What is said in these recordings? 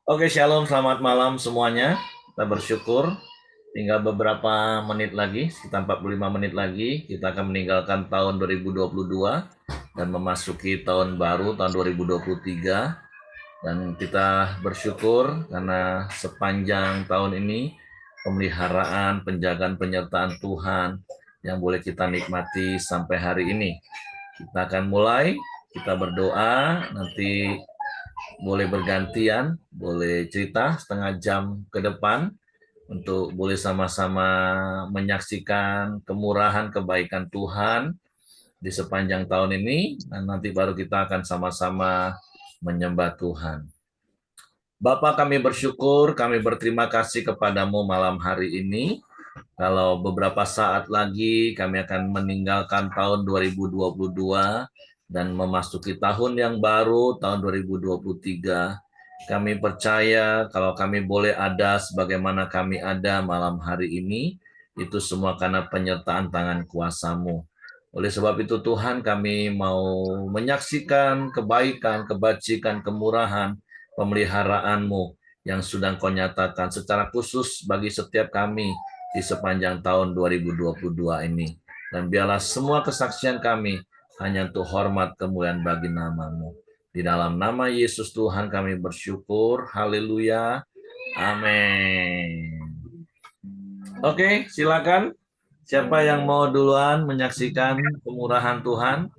Oke, shalom, selamat malam semuanya. Kita bersyukur tinggal beberapa menit lagi, sekitar 45 menit lagi, kita akan meninggalkan tahun 2022 dan memasuki tahun baru, tahun 2023. Dan kita bersyukur karena sepanjang tahun ini, pemeliharaan, penjagaan, penyertaan Tuhan yang boleh kita nikmati sampai hari ini. Kita akan mulai, kita berdoa, nanti boleh bergantian, boleh cerita setengah jam ke depan untuk boleh sama-sama menyaksikan kemurahan kebaikan Tuhan di sepanjang tahun ini, dan nanti baru kita akan sama-sama menyembah Tuhan. Bapa, kami bersyukur, kami berterima kasih kepadamu malam hari ini. Kalau beberapa saat lagi kami akan meninggalkan tahun 2022 dan memasuki tahun yang baru, tahun 2023. Kami percaya kalau kami boleh ada sebagaimana kami ada malam hari ini, itu semua karena penyertaan tangan kuasa-Mu. Oleh sebab itu Tuhan, kami mau menyaksikan kebaikan, kebajikan, kemurahan, pemeliharaan-Mu yang sudah Kau nyatakan secara khusus bagi setiap kami di sepanjang tahun 2022 ini. Dan biarlah semua kesaksian kami hanya untuk hormat kemuliaan bagi nama-Mu. Di dalam nama Yesus Tuhan kami bersyukur. Haleluya. Amin. Oke, silakan. Siapa yang mau duluan menyaksikan kemurahan Tuhan?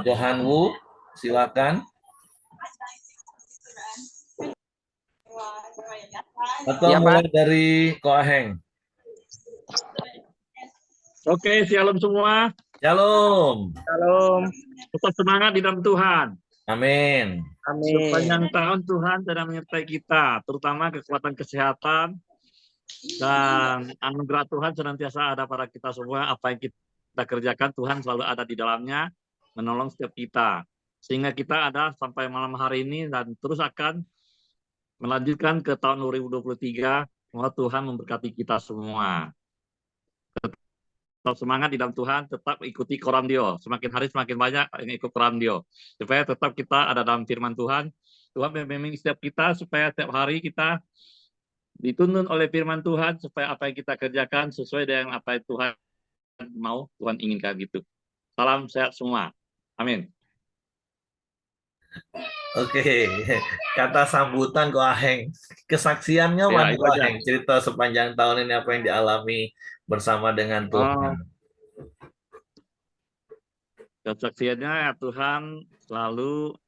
Johan Wu, silakan. Atau Ya, mulai Pak. dari Koaheng. Oke, shalom semua. Shalom. Shalom. Tetap semangat di dalam Tuhan. Amin. Sepanjang tahun Tuhan sedang menyertai kita, terutama kekuatan kesehatan dan anugerah Tuhan senantiasa ada pada kita semua. Apa yang kita kerjakan, Tuhan selalu ada di dalamnya, menolong setiap kita. Sehingga kita ada sampai malam hari ini dan terus akan melanjutkan ke tahun 2023. Semoga Tuhan memberkati kita semua. Tetap semangat di dalam Tuhan, tetap ikuti Koramdio. Semakin hari semakin banyak yang ikut Koramdio. Supaya tetap kita ada dalam firman Tuhan. Tuhan membimbing setiap kita supaya setiap hari kita dituntun oleh firman Tuhan supaya apa yang kita kerjakan sesuai dengan apa yang Tuhan mau, Tuhan inginkan gitu. Salam sehat semua. Amin. Oke, kata sambutan Koaheng. Kesaksiannya Ya, mana itu aja. Koaheng? Cerita sepanjang tahun ini apa yang dialami bersama dengan Oh, Tuhan. kesaksiannya Tuhan selalu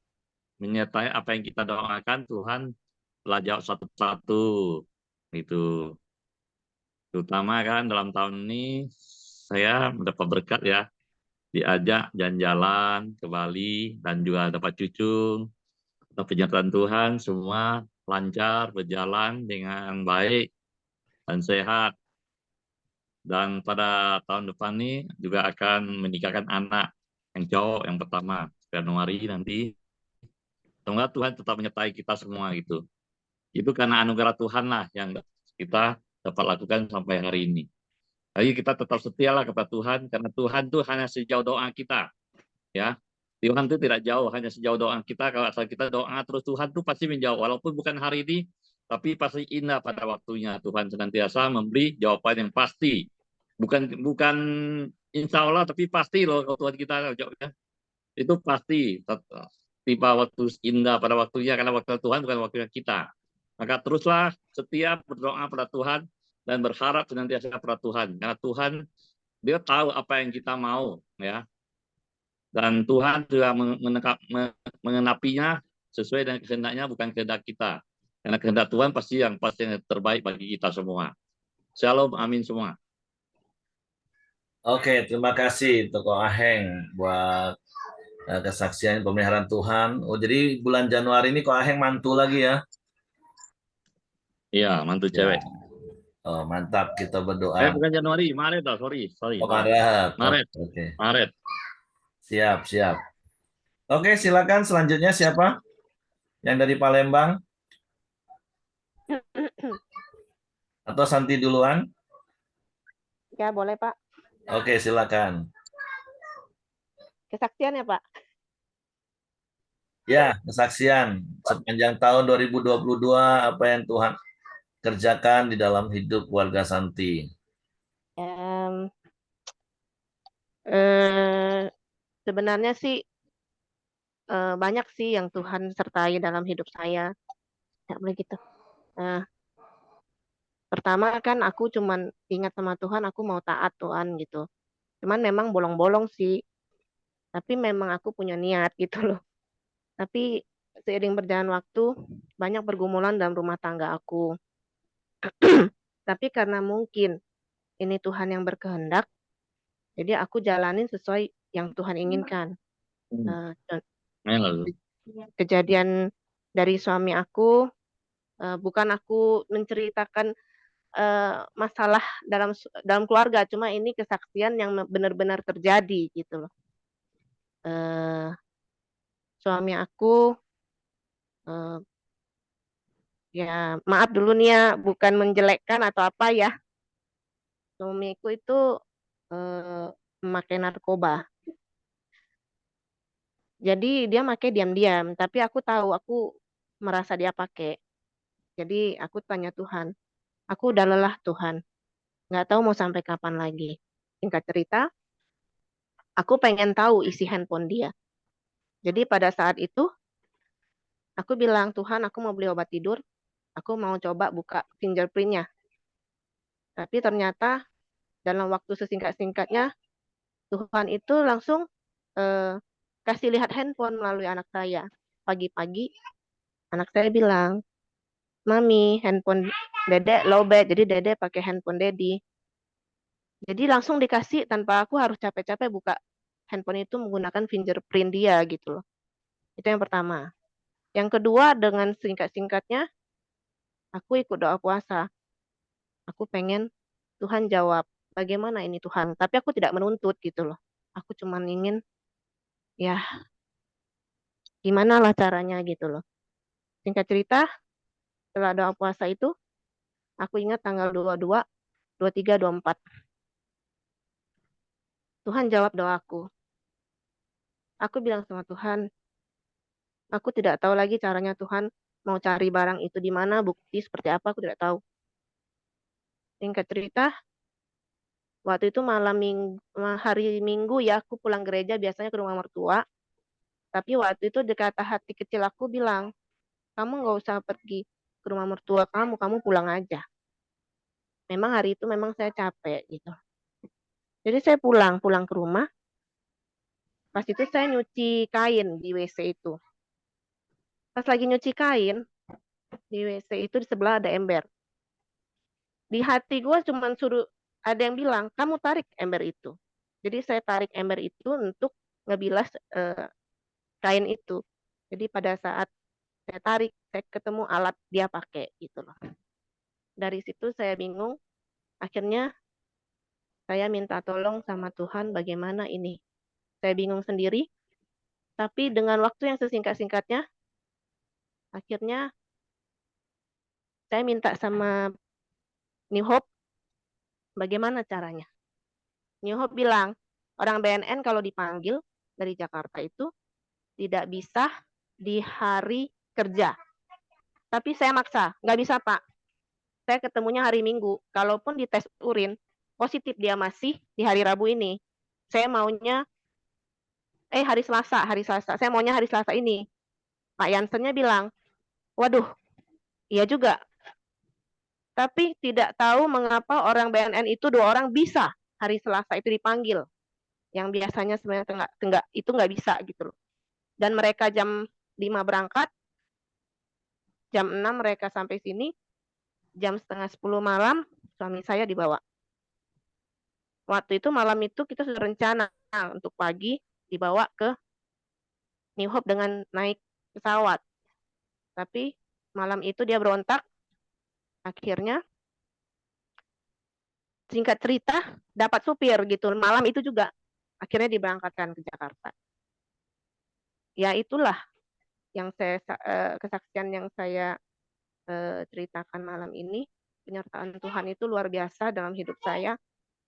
menyertai apa yang kita doakan, Tuhan telah jawab satu-satu. Itu. Terutama kan dalam tahun ini saya mendapat berkat ya, diajak jalan-jalan ke Bali dan juga dapat cucu. Penyertaan Tuhan semua lancar, berjalan dengan baik dan sehat. Dan pada tahun depan ini juga akan menikahkan anak yang cowok yang pertama, Januari nanti. Semoga Tuhan tetap menyertai kita semua gitu. Itu karena anugerah Tuhan lah yang kita dapat lakukan sampai hari ini. Jadi kita tetap setialah kepada Tuhan karena Tuhan itu hanya sejauh doa kita, ya. Tuhan itu tidak jauh, hanya sejauh doa kita. Kalau asal kita doa terus Tuhan itu pasti menjawab, walaupun bukan hari ini, tapi pasti indah pada waktunya. Tuhan senantiasa memberi jawaban yang pasti, bukan bukan insya Allah, tapi pasti loh kalau Tuhan kita jawabnya itu pasti tiba waktu indah pada waktunya karena waktu Tuhan bukan waktunya kita. Maka teruslah setia berdoa pada Tuhan dan berharap senantiasa pada Tuhan karena Tuhan dia tahu apa yang kita mau ya, dan Tuhan juga mengenapinya sesuai dengan kehendaknya bukan kehendak kita, karena kehendak Tuhan pasti yang terbaik bagi kita semua. Shalom, amin semua. Oke, terima kasih untuk Koaheng buat kesaksian pemeliharaan Tuhan. Oh, jadi bulan Januari ini Koaheng mantu lagi ya? Iya, mantu Ya. cewek. Oh, mantap, kita berdoa. Bukan Januari, Maret lah, sorry Oh, salah. Maret. Oke, Maret, oke. Maret. Siap, siap. Oke, silakan selanjutnya siapa? Yang dari Palembang atau Santi duluan? Ya, boleh, Pak. Oke, silakan. Kesaksian ya, Pak? Ya, kesaksian sepanjang tahun 2022 apa yang Tuhan kerjakan di dalam hidup keluarga Santi. Em, eh, Sebenarnya sih banyak sih yang Tuhan sertai dalam hidup saya. Nggak boleh gitu. Eh, Pertama kan aku cuman ingat sama Tuhan, aku mau taat Tuhan gitu. Cuman memang bolong-bolong sih. Tapi memang aku punya niat gitu loh. Tapi seiring berjalan waktu, banyak pergumulan dalam rumah tangga aku. Tapi karena mungkin ini Tuhan yang berkehendak, jadi aku jalanin sesuai yang Tuhan inginkan. Hmm. Eh, Ayo lalu. Kejadian dari suami aku, bukan aku menceritakan masalah dalam keluarga, cuma ini kesaksian yang benar-benar terjadi gitu loh. Eh, Suami aku, eh, ya maaf dulu nih ya, bukan menjelekkan atau apa ya. Suamiku itu eh, memakai narkoba. Jadi dia pakai diam-diam, tapi aku tahu, aku merasa dia pakai. Jadi aku tanya Tuhan, aku udah lelah Tuhan, nggak tahu mau sampai kapan lagi. Singkat cerita, aku pengen tahu isi handphone dia. Jadi pada saat itu, aku bilang, Tuhan aku mau beli obat tidur, aku mau coba buka fingerprintnya. Tapi ternyata dalam waktu sesingkat-singkatnya, Tuhan itu langsung eh, kasih lihat handphone melalui anak saya. Pagi-pagi, anak saya bilang, Mami, handphone Dedek lowbat, jadi Dedek pakai handphone Dedi. Jadi langsung dikasih tanpa aku harus capek-capek buka handphone itu menggunakan fingerprint dia gitu loh. Itu yang pertama. Yang kedua, dengan singkat-singkatnya, aku ikut doa puasa. Aku pengen Tuhan jawab, bagaimana ini Tuhan? Tapi aku tidak menuntut gitu loh. Aku cuma ingin, ya gimana lah caranya gitu loh. Singkat cerita, setelah doa puasa itu, aku ingat tanggal 22, 23, 24. Tuhan jawab doaku. Aku bilang sama Tuhan, aku tidak tahu lagi caranya Tuhan mau cari barang itu di mana, bukti seperti apa, aku tidak tahu. Singkat cerita, waktu itu hari Minggu ya, aku pulang gereja biasanya ke rumah mertua. Tapi waktu itu kata hati kecil aku bilang, kamu nggak usah pergi ke rumah mertua kamu pulang aja. Memang hari itu memang saya capek gitu. Jadi saya pulang ke rumah. Pas itu saya nyuci kain di WC itu. Pas lagi nyuci kain di WC itu di sebelah ada ember. Di hati gue cuma suruh ada yang bilang, kamu tarik ember itu. Jadi saya tarik ember itu untuk ngebilas kain itu. Jadi pada saat saya tarik, saya ketemu alat dia pakai gitu loh. Dari situ saya bingung, akhirnya saya minta tolong sama Tuhan bagaimana ini. Saya bingung sendiri, tapi dengan waktu yang sesingkat-singkatnya, akhirnya saya minta sama New Hope bagaimana caranya. New Hope bilang, orang BNN kalau dipanggil dari Jakarta itu tidak bisa di hari kerja. Tapi saya maksa, nggak bisa Pak. Saya ketemunya hari Minggu. Kalaupun di tes urin, positif dia masih di hari Rabu ini. Saya maunya, hari Selasa. Saya maunya hari Selasa ini. Pak Yansennya bilang, waduh, iya juga. Tapi tidak tahu mengapa orang BNN itu 2 orang bisa hari Selasa itu dipanggil. Yang biasanya sebenarnya enggak, itu nggak bisa gitu loh. Dan mereka jam 5 berangkat, jam 6 mereka sampai sini, jam setengah 10 malam suami saya dibawa. Waktu itu malam itu kita sudah rencana untuk pagi dibawa ke New Hope dengan naik pesawat. Tapi malam itu dia berontak, akhirnya singkat cerita dapat supir gitu. Malam itu juga akhirnya diberangkatkan ke Jakarta. Ya itulah yang kesaksian yang saya ceritakan malam ini. Penyertaan Tuhan itu luar biasa dalam hidup saya.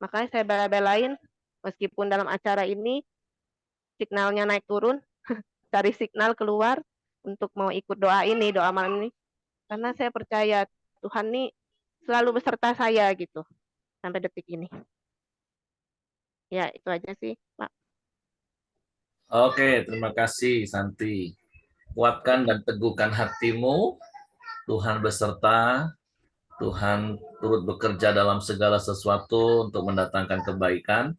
Makanya saya bela-belain meskipun dalam acara ini signalnya naik turun, cari signal keluar untuk mau ikut doa ini, doa malam ini. Karena saya percaya Tuhan nih selalu beserta saya gitu sampai detik ini. Ya, itu aja sih, Pak. Oke, terima kasih Santi. Kuatkan dan teguhkan hatimu. Tuhan beserta. Tuhan turut bekerja dalam segala sesuatu untuk mendatangkan kebaikan.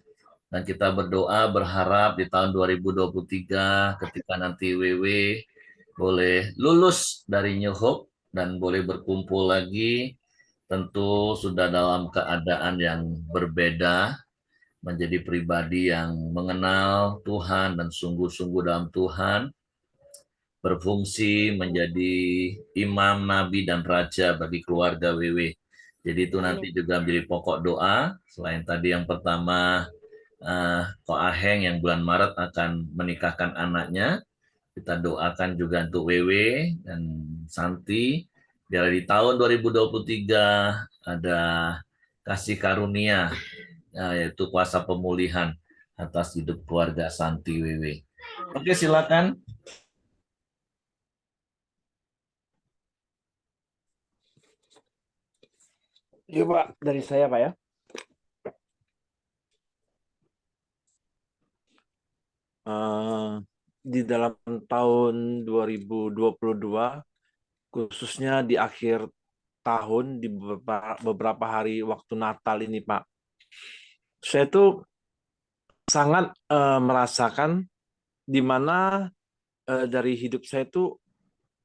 Dan kita berdoa berharap di tahun 2023 ketika nanti WW boleh lulus dari New Hope dan boleh berkumpul lagi, tentu sudah dalam keadaan yang berbeda, menjadi pribadi yang mengenal Tuhan dan sungguh-sungguh dalam Tuhan, berfungsi menjadi imam, nabi, dan raja bagi keluarga WW. Jadi itu nanti Amin. juga menjadi pokok doa. Selain tadi yang pertama, Ko Aheng yang bulan Maret akan menikahkan anaknya. Kita doakan juga untuk WW dan Santi. Biar di tahun 2023 ada kasih karunia, yaitu kuasa pemulihan atas hidup keluarga Santi WW. Oke, silakan. Iya Pak, dari saya Pak ya. Eh, di dalam tahun 2022, khususnya di akhir tahun, di beberapa hari waktu Natal ini Pak, saya tuh sangat merasakan di mana dari hidup saya tuh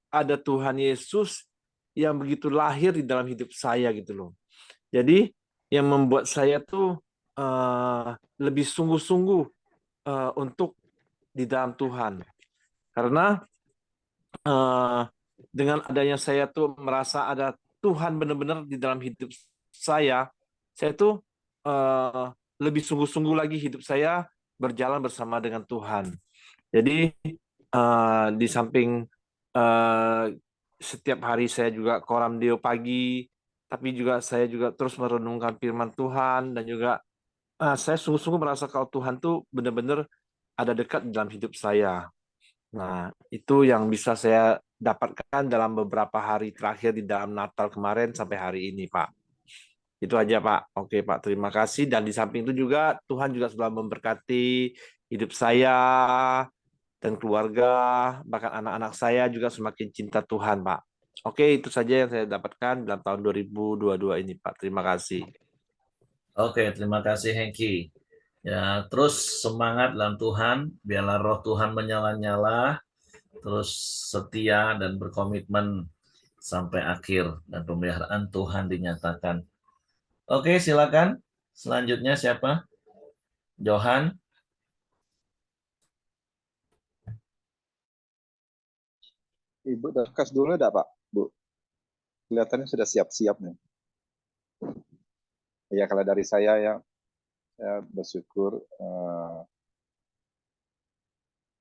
ada Tuhan Yesus yang begitu lahir di dalam hidup saya gitu loh. Jadi yang membuat saya tuh lebih sungguh-sungguh untuk di dalam Tuhan. Karena eh, dengan adanya saya tuh merasa ada Tuhan benar-benar di dalam hidup saya tuh eh, lebih sungguh-sungguh lagi hidup saya berjalan bersama dengan Tuhan. Jadi di samping eh, setiap hari saya juga koram deo pagi, tapi juga saya juga terus merenungkan firman Tuhan dan juga saya sungguh-sungguh merasa kalau Tuhan tuh benar-benar ada dekat dalam hidup saya. Nah, itu yang bisa saya dapatkan dalam beberapa hari terakhir di dalam Natal kemarin sampai hari ini, Pak. Itu aja, Pak. Oke, Pak. Terima kasih. Dan di samping itu juga, Tuhan juga sudah memberkati hidup saya dan keluarga, bahkan anak-anak saya juga semakin cinta Tuhan, Pak. Oke, itu saja yang saya dapatkan dalam tahun 2022 ini, Pak. Terima kasih. Oke, terima kasih Hengki. Ya, terus semangat dalam Tuhan, biarlah roh Tuhan menyala-nyala, terus setia dan berkomitmen sampai akhir dan pemeliharaan Tuhan dinyatakan. Oke, silakan. Selanjutnya siapa? Johan. Ibu udah kas dulu enggak, Pak? Bu, kelihatannya sudah siap-siap nih. Ya, kalau dari saya bersyukur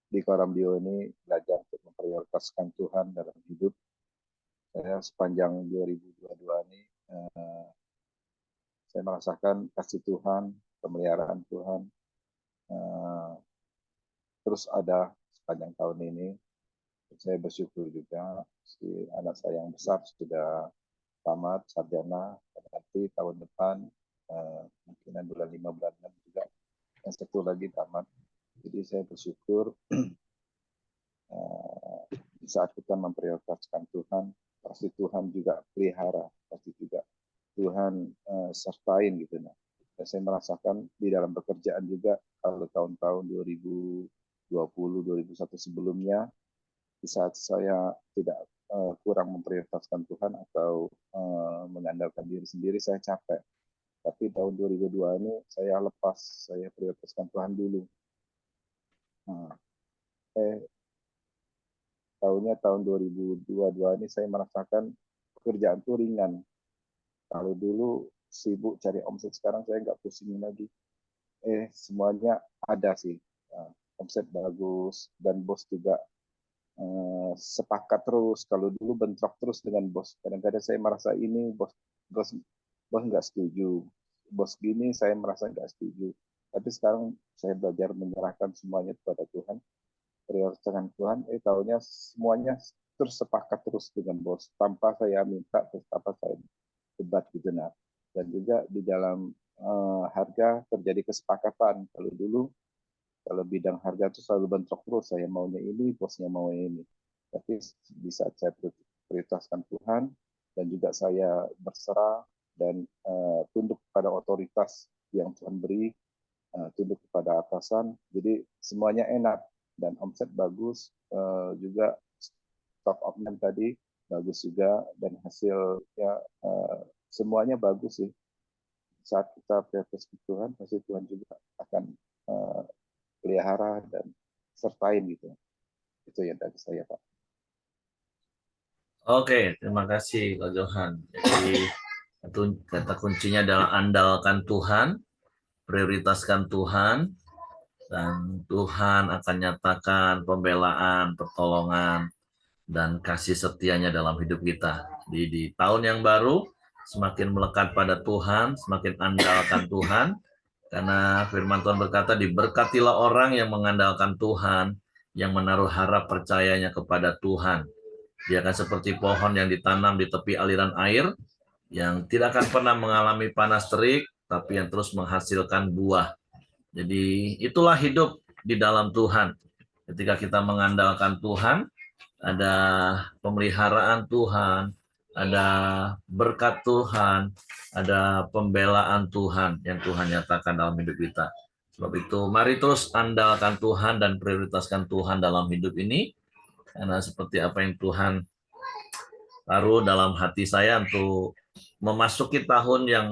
di Korambio ini belajar untuk memprioritaskan Tuhan dalam hidup. Saya sepanjang 2022 ini saya merasakan kasih Tuhan, pemeliharaan Tuhan. Terus ada sepanjang tahun ini. Saya bersyukur juga si anak saya yang besar sudah tamat sarjana, nanti tahun depan mungkin bulan 5 bulan 6 juga yang satu lagi tamat. Jadi saya bersyukur di saat kita memprioritaskan Tuhan, pasti Tuhan juga pelihara, pasti juga Tuhan sertain gitu. Nah, dan saya merasakan di dalam pekerjaan juga kalau tahun-tahun 2020, 2001 sebelumnya, di saat saya tidak kurang memprioritaskan Tuhan atau mengandalkan diri sendiri, saya capek. Tapi tahun 2002 ini saya lepas, saya prioritaskan Tuhan dulu. Nah, tahun 2022 ini saya merasakan pekerjaan itu ringan. Kalau dulu sibuk cari omset, sekarang saya nggak pusing lagi. Semuanya ada sih. Omset bagus dan bos juga sepakat terus. Kalau dulu bentrok terus dengan bos. Kadang-kadang saya merasa ini bos nggak setuju. Bos gini saya merasa nggak setuju. Tapi sekarang saya belajar menyerahkan semuanya kepada Tuhan. dengan Tuhan, tahunya semuanya terus sepakat terus dengan bos tanpa saya minta, tanpa saya debat gitu. Nah, dan juga di dalam harga terjadi kesepakatan. Kalau dulu kalau bidang harga itu selalu bentrok terus, saya maunya ini, bosnya maunya ini. Tapi di saat saya prioritaskan Tuhan dan juga saya berserah dan tunduk pada otoritas yang Tuhan beri, tunduk kepada atasan, jadi semuanya enak dan omset bagus, juga stock option tadi bagus juga, dan hasilnya semuanya bagus sih. Saat kita prioritas ke Tuhan, pasti Tuhan juga akan pelihara dan sertain gitu. Itu yang dari saya, Pak. Oke, terima kasih Kak Johan. Jadi kata kuncinya adalah andalkan Tuhan, prioritaskan Tuhan, dan Tuhan akan nyatakan pembelaan, pertolongan, dan kasih setianya dalam hidup kita. Jadi di tahun yang baru, semakin melekat pada Tuhan, semakin andalkan Tuhan, karena firman Tuhan berkata, diberkatilah orang yang mengandalkan Tuhan, yang menaruh harap percayanya kepada Tuhan. Dia akan seperti pohon yang ditanam di tepi aliran air, yang tidak akan pernah mengalami panas terik, tapi yang terus menghasilkan buah. Jadi itulah hidup di dalam Tuhan. Ketika kita mengandalkan Tuhan, ada pemeliharaan Tuhan, ada berkat Tuhan, ada pembelaan Tuhan yang Tuhan nyatakan dalam hidup kita. Sebab itu, mari terus andalkan Tuhan dan prioritaskan Tuhan dalam hidup ini, karena seperti apa yang Tuhan taruh dalam hati saya untuk memasuki tahun yang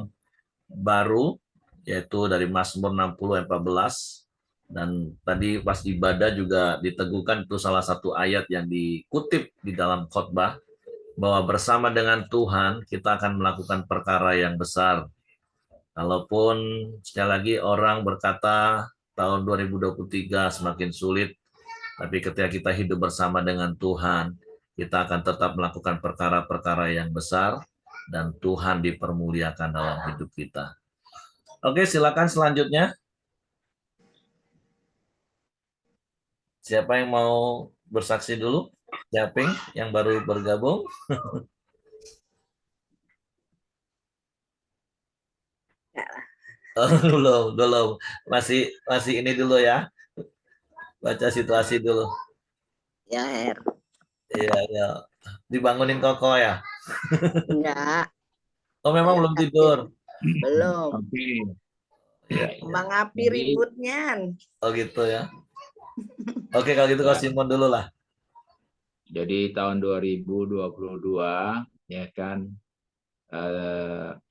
baru, yaitu dari Mazmur 60 ayat 14. Dan tadi pas ibadah juga diteguhkan, itu salah satu ayat yang dikutip di dalam khotbah, bahwa bersama dengan Tuhan kita akan melakukan perkara yang besar. Kalaupun sekali lagi orang berkata tahun 2023 semakin sulit, tapi ketika kita hidup bersama dengan Tuhan, kita akan tetap melakukan perkara-perkara yang besar, dan Tuhan dipermuliakan dalam hidup kita. Oke, silakan selanjutnya. Siapa yang mau bersaksi dulu? Siaping yang baru bergabung? Oh, belum. Masih ini dulu ya. Baca situasi dulu. Ya, Her. Iya, ya. Dibangunin Koko ya? Enggak. Oh, memang belum tidur. Belum. Oke. Iya. Kembang api Jadi- ributnya. Oh gitu ya. Oke, kalau gitu Kak Simon dulu lah. Jadi tahun 2022 ya kan,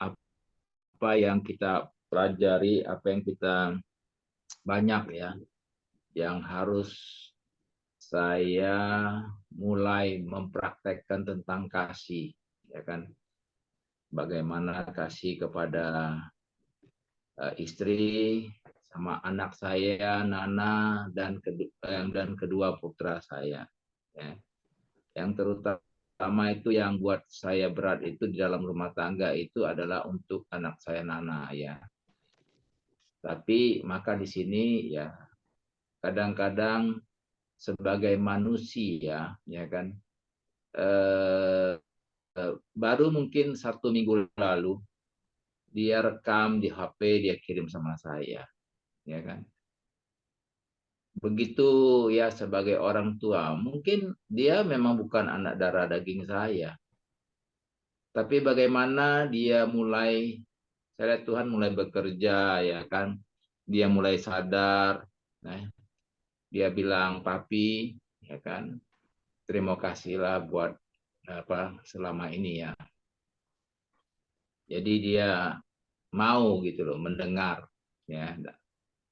apa yang kita pelajari, apa yang kita banyak ya, yang harus saya mulai mempraktekkan tentang kasih, ya kan, bagaimana kasih kepada istri sama anak saya Nana dan kedua putra saya, ya. Yang terutama itu yang buat saya berat itu di dalam rumah tangga itu adalah untuk anak saya Nana ya. Tapi maka di sini ya kadang-kadang sebagai manusia ya kan, baru mungkin 1 minggu lalu dia rekam di HP, dia kirim sama saya ya kan. Begitu ya, sebagai orang tua mungkin dia memang bukan anak darah daging saya, tapi bagaimana dia mulai, saya lihat Tuhan mulai bekerja ya kan, dia mulai sadar, nah, dia bilang, papi ya kan, terima kasihlah buat apa selama ini ya. Jadi dia mau gitu loh mendengar ya,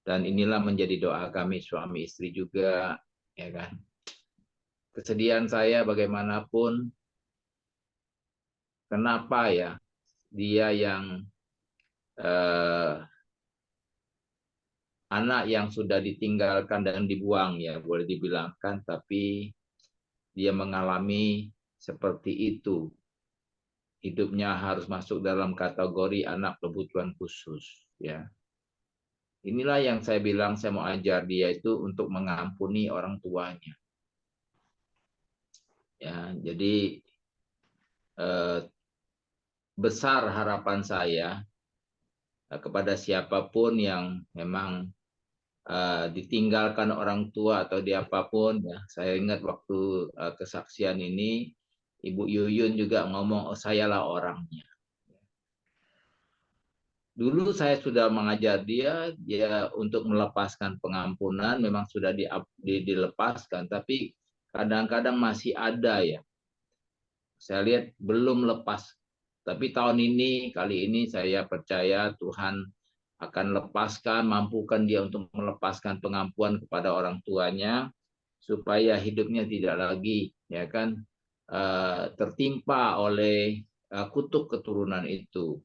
dan inilah menjadi doa kami suami istri juga ya kan. Kesedihan saya bagaimanapun, kenapa ya dia yang anak yang sudah ditinggalkan dan dibuang ya, boleh dibilangkan, tapi dia mengalami seperti itu. Hidupnya harus masuk dalam kategori anak kebutuhan khusus ya. Inilah yang saya bilang, saya mau ajar dia itu untuk mengampuni orang tuanya. Ya, jadi besar harapan saya kepada siapapun yang memang ditinggalkan orang tua atau di apapun ya. Saya ingat waktu kesaksian ini Ibu Yuyun juga ngomong, oh sayalah orangnya. Dulu saya sudah mengajar dia untuk melepaskan pengampunan, memang sudah dilepaskan, tapi kadang-kadang masih ada ya. Saya lihat belum lepas. Tapi tahun ini, kali ini saya percaya Tuhan akan lepaskan, mampukan dia untuk melepaskan pengampuan kepada orang tuanya, supaya hidupnya tidak lagi ya kan tertimpa oleh kutuk keturunan itu.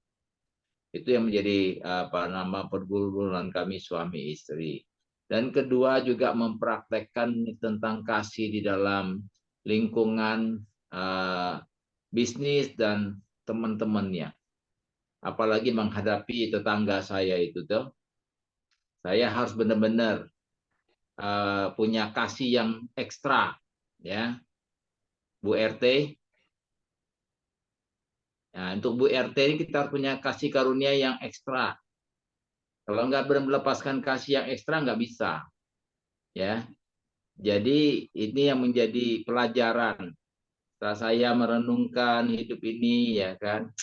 Itu yang menjadi pergumulan kami suami istri. Dan kedua juga mempraktekkan tentang kasih di dalam lingkungan bisnis dan teman-temannya. Apalagi menghadapi tetangga saya itu tuh. Saya harus benar-benar punya kasih yang ekstra, ya, Bu RT. Nah, untuk Bu RT ini kita harus punya kasih karunia yang ekstra. Kalau nggak melepaskan kasih yang ekstra nggak bisa, ya. Jadi ini yang menjadi pelajaran. Setelah saya merenungkan hidup ini, ya kan,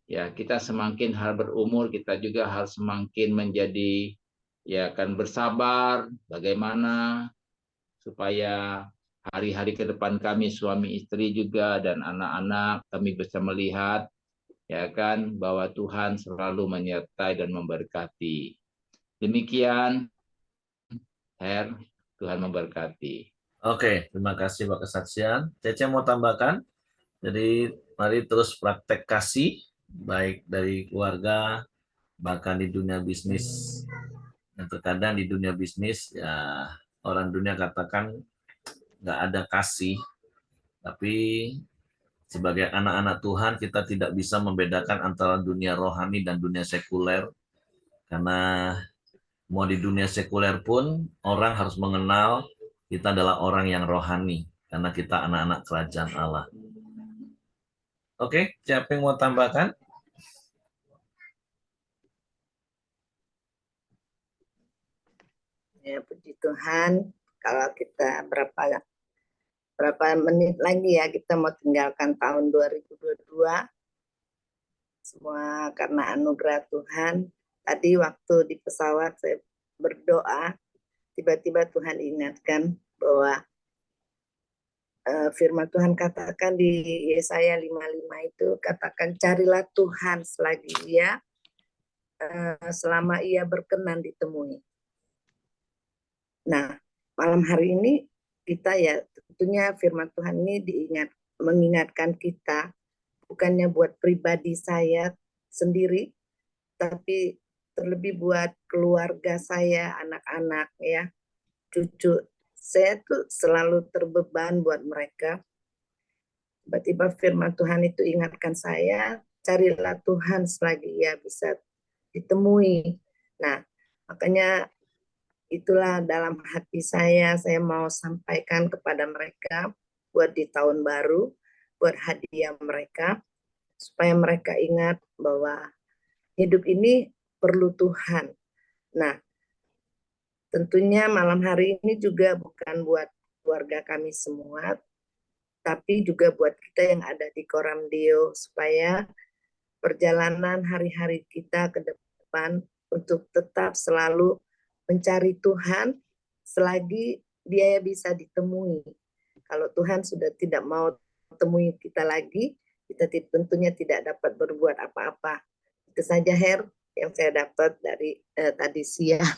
ya kita semakin berumur, kita juga harus semakin menjadi, ya kan, bersabar. Bagaimana supaya hari-hari ke depan kami suami istri juga dan anak-anak kami bisa melihat ya kan bahwa Tuhan selalu menyertai dan memberkati. Demikian, Her, Tuhan memberkati. Oke, terima kasih Pak kesaksian. Cece mau tambahkan? Jadi mari terus praktek kasih baik dari keluarga bahkan di dunia bisnis. Dan terkadang di dunia bisnis ya orang dunia katakan nggak ada kasih, tapi sebagai anak-anak Tuhan kita tidak bisa membedakan antara dunia rohani dan dunia sekuler, karena mau di dunia sekuler pun orang harus mengenal kita adalah orang yang rohani karena kita anak-anak kerajaan Allah. Oke, siapa yang mau tambahkan? Ya, puji Tuhan. Kalau kita berapa menit lagi ya kita mau tinggalkan tahun 2022. Semua karena anugerah Tuhan. Tadi waktu di pesawat saya berdoa, tiba-tiba Tuhan ingatkan bahwa firman Tuhan katakan di Yesaya 55 itu, katakan carilah Tuhan selagi ia selama ia berkenan ditemui. Nah, malam hari ini kita ya tentunya firman Tuhan ini mengingatkan kita bukannya buat pribadi saya sendiri, tapi terlebih buat keluarga saya, anak-anak ya, cucu. Saya tuh selalu terbeban buat mereka. Tiba-tiba firman Tuhan itu ingatkan saya, carilah Tuhan selagi ia bisa ditemui. Nah, makanya itulah dalam hati saya mau sampaikan kepada mereka buat di tahun baru, buat hadiah mereka, supaya mereka ingat bahwa hidup ini perlu Tuhan. Nah, tentunya malam hari ini juga bukan buat keluarga kami semua, tapi juga buat kita yang ada di Koramdio, supaya perjalanan hari-hari kita ke depan untuk tetap selalu mencari Tuhan selagi dia bisa ditemui. Kalau Tuhan sudah tidak mau temui kita lagi, kita tentunya tidak dapat berbuat apa-apa. Itu saja, Her, yang saya dapat dari tadi siang.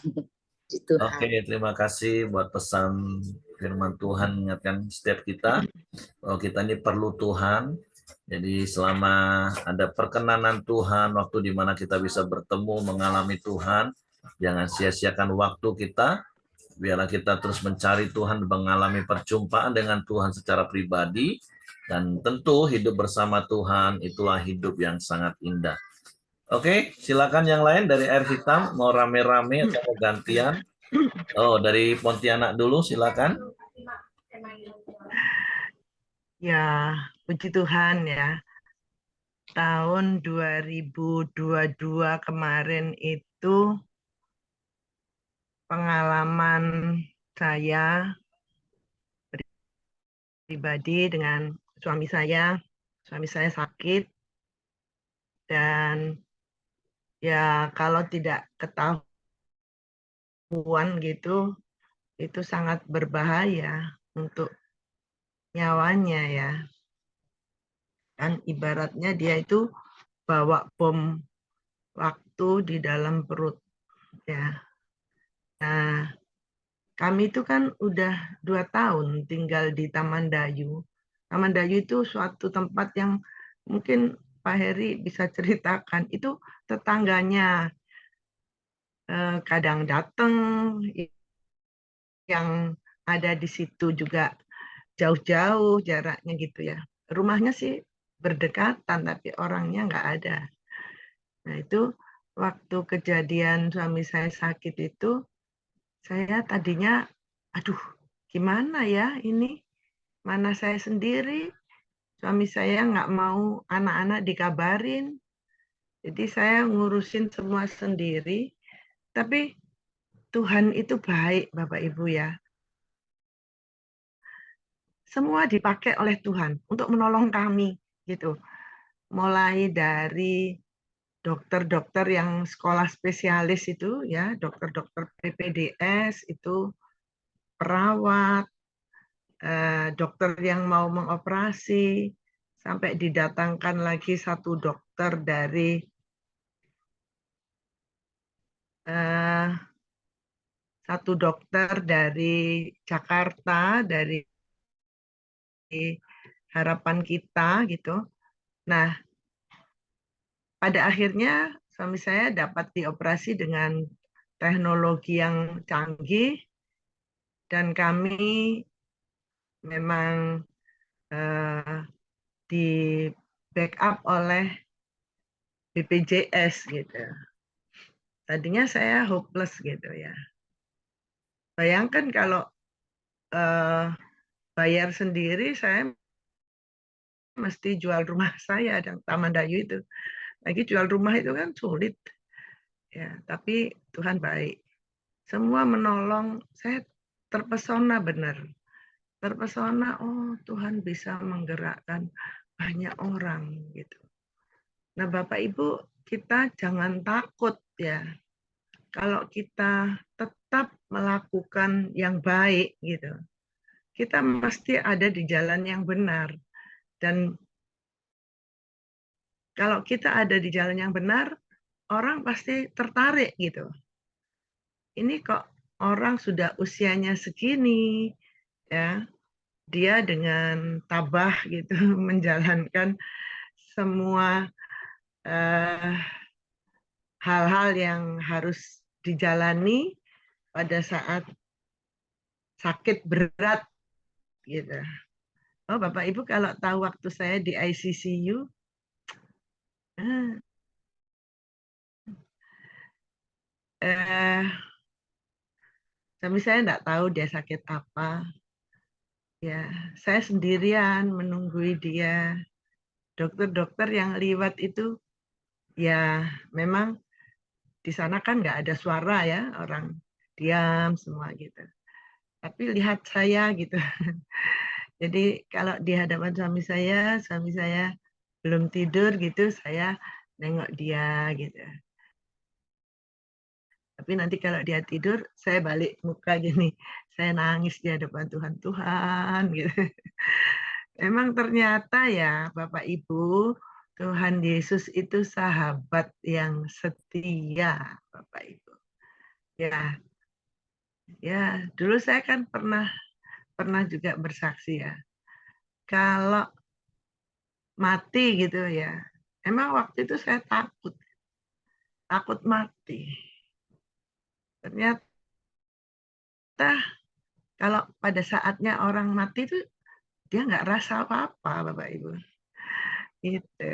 Oke, terima kasih buat pesan firman Tuhan mengingatkan setiap kita bahwa kita ini perlu Tuhan. Jadi selama ada perkenanan Tuhan, waktu di mana kita bisa bertemu, mengalami Tuhan, jangan sia-siakan waktu kita. Biarlah kita terus mencari Tuhan, mengalami perjumpaan dengan Tuhan secara pribadi, dan tentu hidup bersama Tuhan itulah hidup yang sangat indah. Oke, silakan yang lain dari Air Hitam, mau rame-rame atau mau gantian? Oh, dari Pontianak dulu, silakan. Ya, puji Tuhan ya. Tahun 2022 kemarin itu pengalaman saya pribadi dengan suami saya. Suami saya sakit dan ya kalau tidak ketahuan gitu, itu sangat berbahaya untuk nyawanya ya. Kan ibaratnya dia itu bawa bom waktu di dalam perut ya. Nah, kami itu kan udah 2 tahun tinggal di Taman Dayu. Taman Dayu itu suatu tempat yang mungkin Pak Heri bisa ceritakan. Itu tetangganya kadang datang, yang ada di situ juga jauh-jauh jaraknya gitu ya. Rumahnya sih berdekatan, tapi orangnya nggak ada. Nah itu waktu kejadian suami saya sakit itu, saya tadinya, aduh gimana ya ini, mana saya sendiri, suami saya nggak mau anak-anak dikabarin, jadi saya ngurusin semua sendiri, tapi Tuhan itu baik Bapak Ibu ya. Semua dipakai oleh Tuhan untuk menolong kami gitu. Mulai dari dokter-dokter yang sekolah spesialis itu ya, dokter-dokter PPDS itu, perawat, dokter yang mau mengoperasi, sampai didatangkan lagi satu dokter dari Jakarta, dari Harapan Kita gitu. Nah, pada akhirnya suami saya dapat dioperasi dengan teknologi yang canggih dan kami memang di backup oleh BPJS gitu. Tadinya saya hopeless gitu ya. Bayangkan kalau bayar sendiri, saya mesti jual rumah saya dan Taman Dayu itu. Lagi jual rumah itu kan sulit. Ya, tapi Tuhan baik. Semua menolong, saya terpesona benar. Terpesona, oh Tuhan bisa menggerakkan banyak orang gitu. Nah, Bapak Ibu, kita jangan takut ya. Kalau kita tetap melakukan yang baik gitu. Kita pasti ada di jalan yang benar. Dan kalau kita ada di jalan yang benar, orang pasti tertarik gitu. Ini kok orang sudah usianya segini, ya, dia dengan tabah gitu menjalankan semua hal-hal yang harus dijalani pada saat sakit berat gitu. Oh Bapak Ibu kalau tahu waktu saya di ICCU, tapi saya enggak tahu dia sakit apa. Ya, saya sendirian menunggui dia. Dokter-dokter yang liwat itu, ya memang di sana kan nggak ada suara ya, orang diam semua gitu. Tapi lihat saya gitu. Jadi kalau di hadapan suami saya belum tidur gitu, saya nengok dia gitu. Tapi nanti kalau dia tidur, saya balik muka gini, saya nangis di hadapan Tuhan, Tuhan gitu. Memang ternyata ya Bapak Ibu, Tuhan Yesus itu sahabat yang setia, Bapak Ibu. Ya, ya dulu saya kan pernah juga bersaksi ya. Kalau mati gitu ya, emang waktu itu saya takut mati. Ternyata kalau pada saatnya orang mati itu dia nggak rasa apa-apa, Bapak Ibu. Gitu.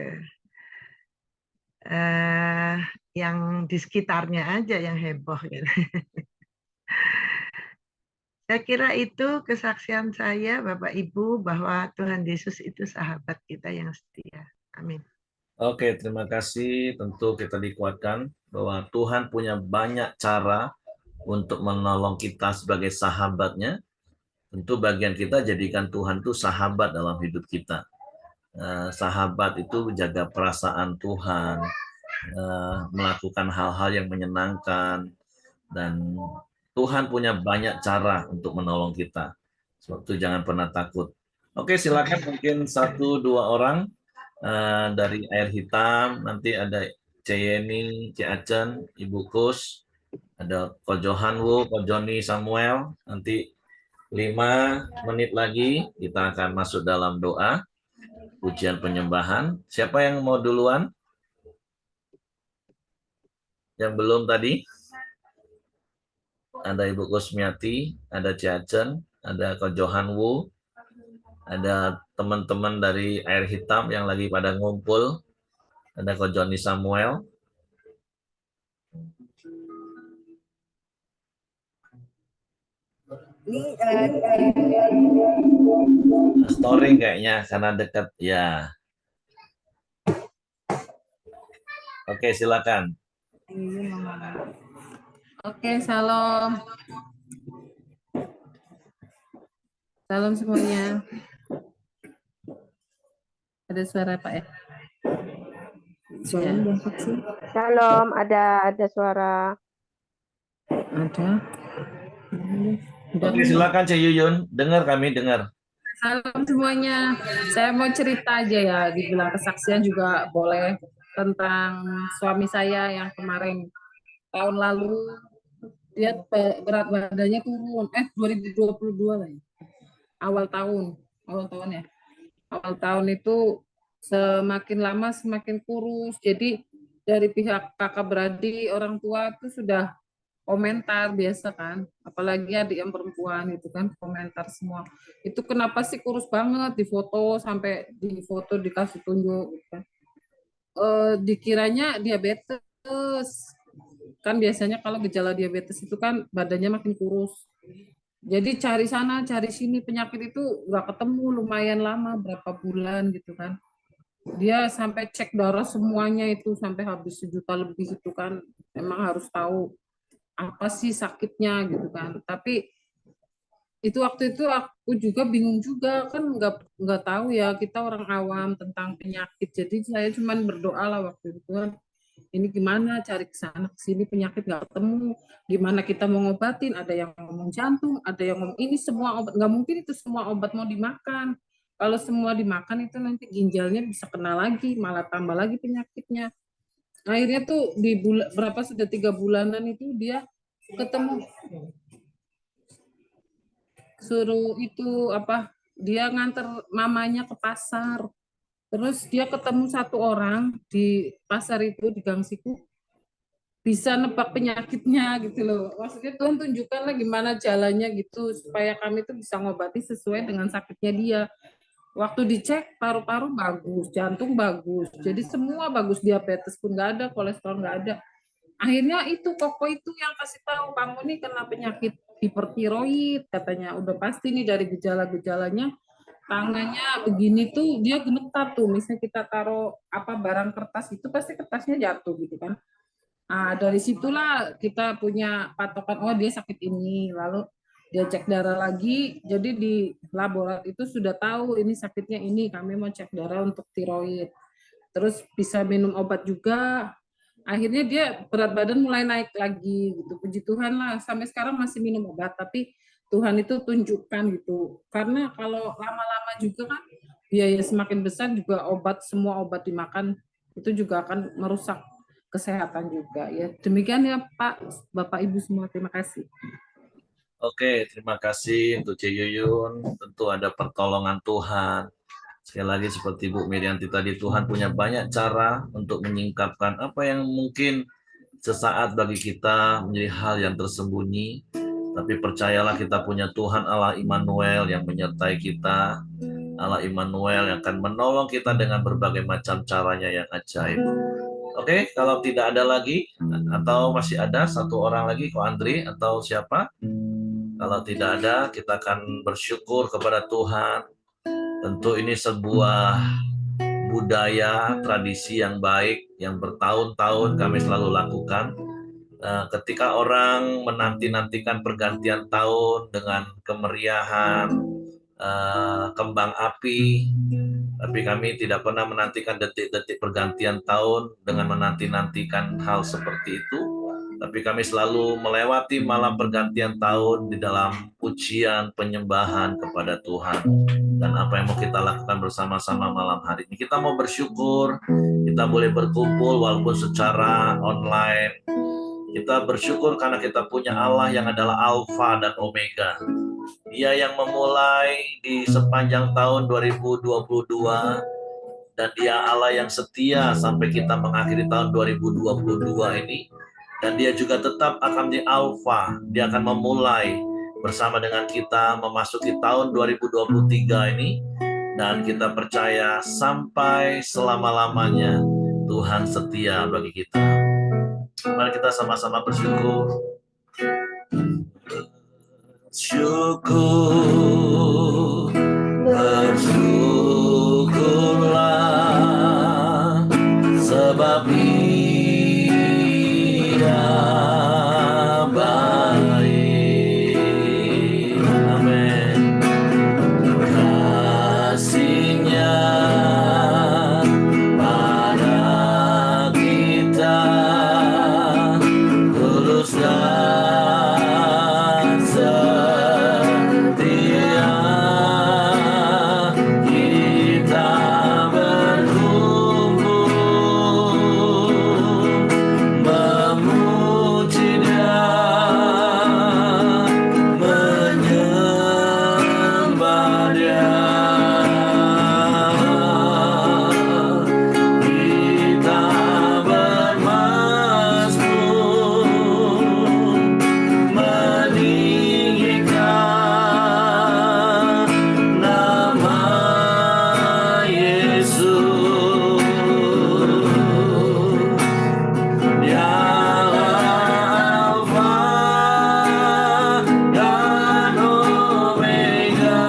Yang di sekitarnya aja yang heboh gitu. Saya kira itu kesaksian saya, Bapak Ibu, bahwa Tuhan Yesus itu sahabat kita yang setia. Amin. Oke, terima kasih. Tentu kita dikuatkan bahwa Tuhan punya banyak cara untuk menolong kita sebagai sahabatnya. Tentu bagian kita jadikan Tuhan itu sahabat dalam hidup kita. Sahabat itu menjaga perasaan Tuhan, melakukan hal-hal yang menyenangkan, dan Tuhan punya banyak cara untuk menolong kita. Sebab itu jangan pernah takut. Oke, silakan mungkin 1-2 orang dari Air Hitam. Nanti ada Ceyeni, Acen, Ibu Kus, ada Ko Johanwu, Ko Joni Samuel. Nanti 5 menit lagi kita akan masuk dalam doa pujian penyembahan. Siapa yang mau duluan? Yang belum tadi? Ada Ibu Kusmiati, ada Ciacen, ada Ko Johanwu, ada teman-teman dari Air Hitam yang lagi pada ngumpul, ada Ko Joni Samuel. Story kayaknya karena dekat ya. Oke, silakan. Oke, salam. Salam semuanya. Ada suara Pak ya? Shalom, ada suara. Ada. Oke, silakan Cik Yuyun. Dengar, kami dengar. Salam semuanya. Saya mau cerita aja ya, dibilang kesaksian juga boleh, tentang suami saya yang kemarin tahun lalu dia berat badannya turun. 2022 lah ya. Awal tahun ya. Awal tahun itu semakin lama semakin kurus. Jadi dari pihak kakak beradik, orang tua itu sudah komentar biasa kan, apalagi adik yang perempuan itu kan komentar semua. Itu kenapa sih kurus banget, di foto sampai di foto dikasih tunjuk gitu kan. Dikiranya diabetes. Kan biasanya kalau gejala diabetes itu kan badannya makin kurus. Jadi cari sana, cari sini, penyakit itu nggak ketemu, lumayan lama, berapa bulan gitu kan. Dia sampai cek darah semuanya itu, sampai habis 1 juta lebih itu kan. Emang harus tahu apa sih sakitnya gitu kan. Tapi itu waktu itu aku juga bingung juga kan, nggak tahu ya, kita orang awam tentang penyakit. Jadi saya cuma berdoa lah waktu itu kan, ini gimana cari kesana kesini penyakit nggak ketemu, gimana kita mau ngobatin. Ada yang ngomong jantung, ada yang ngomong ini semua obat, nggak mungkin itu semua obat mau dimakan. Kalau semua dimakan itu nanti ginjalnya bisa kena lagi, malah tambah lagi penyakitnya. Akhirnya tuh di berapa sudah 3 bulanan itu dia ketemu, suruh itu apa, dia nganter mamanya ke pasar. Terus dia ketemu 1 orang di pasar itu di Gang Siku, bisa nebak penyakitnya gitu loh. Maksudnya Tuhan tunjukkanlah gimana jalannya gitu supaya kami tuh bisa ngobati sesuai dengan sakitnya dia. Waktu dicek paru-paru bagus, jantung bagus, jadi semua bagus, diabetes pun nggak ada, kolesterol nggak ada. Akhirnya itu koko itu yang kasih tahu, kamu nih kena penyakit hipertiroid katanya. Udah pasti nih dari gejala-gejalanya, tangannya begini tuh dia gemetar tuh. Misalnya kita taruh apa barang kertas itu pasti kertasnya jatuh gitu kan. Nah, dari situlah kita punya patokan, oh dia sakit ini. Lalu dia cek darah lagi, jadi di laboratorium itu sudah tahu ini sakitnya ini, kami mau cek darah untuk tiroid. Terus bisa minum obat juga. Akhirnya dia berat badan mulai naik lagi gitu. Puji Tuhan lah, sampai sekarang masih minum obat, tapi Tuhan itu tunjukkan gitu. Karena kalau lama-lama juga kan biaya semakin besar, juga obat, semua obat dimakan itu juga akan merusak kesehatan juga ya. Demikian ya Pak, Bapak Ibu semua, terima kasih. Oke, terima kasih untuk Cik Yuyun. Tentu ada pertolongan Tuhan. Sekali lagi seperti Bu Mirianti tadi, Tuhan punya banyak cara untuk menyingkapkan apa yang mungkin sesaat bagi kita menjadi hal yang tersembunyi. Tapi percayalah kita punya Tuhan Allah Immanuel yang menyertai kita. Allah Immanuel yang akan menolong kita dengan berbagai macam caranya yang ajaib. Oke, kalau tidak ada lagi, atau masih ada 1 orang lagi, Ko Andri atau siapa? Kalau tidak ada, kita akan bersyukur kepada Tuhan. Tentu ini sebuah budaya, tradisi yang baik, yang bertahun-tahun kami selalu lakukan. Ketika orang menanti-nantikan pergantian tahun dengan kemeriahan, kembang api, tapi kami tidak pernah menantikan detik-detik pergantian tahun dengan menanti-nantikan hal seperti itu. Tapi kami selalu melewati malam pergantian tahun di dalam pujian penyembahan kepada Tuhan. Dan apa yang mau kita lakukan bersama-sama malam hari ini, kita mau bersyukur, kita boleh berkumpul walaupun secara online. Kita bersyukur karena kita punya Allah yang adalah Alfa dan Omega. Dia yang memulai di sepanjang tahun 2022, dan Dia Allah yang setia sampai kita mengakhiri tahun 2022 ini. Dan Dia juga tetap akan di Alfa. Dia akan memulai bersama dengan kita memasuki tahun 2023 ini. Dan kita percaya sampai selama-lamanya Tuhan setia bagi kita. Mari kita sama-sama bersyukur. Bersyukurlah sebab Dia baik. Amin. Kasih-Nya pada kita tulus dan setia. Kita berkumpul memuji Dia, menyembah Dia. Kita bermazmur meninggikan nama Yesus. Dia Alfa dan Omega,